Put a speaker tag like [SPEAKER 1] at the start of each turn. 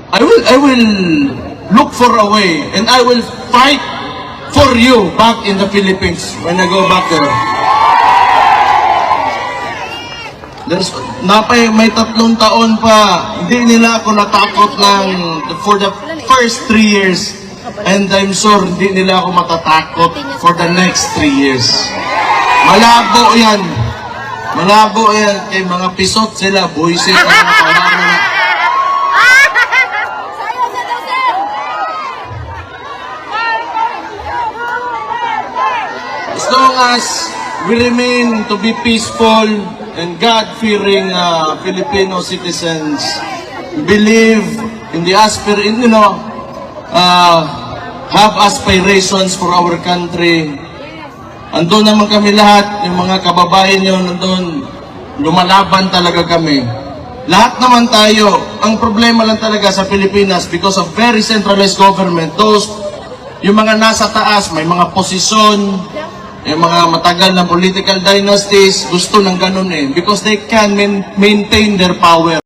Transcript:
[SPEAKER 1] I will look for a way and I will fight for you back in the Philippines when I go back there. May 3 taon pa, hindi nila ako natakot for the first 3 years. And I'm sure hindi nila ako matatakot for the next 3 years. Malabo yan. Malabo yan. Kay mga pisot sila, buisit ang mga palaro na. As long as we remain to be peaceful and God-fearing Filipino citizens, believe in the have aspirations for our country. Andun naman kami lahat, yung mga kababayan nyo nandun, lumalaban talaga kami. Lahat naman tayo, ang problema lang talaga sa Pilipinas because of very centralized government, yung mga nasa taas, may mga posisyon, yung mga matagal na political dynasties, gusto ng ganun because they can maintain their power.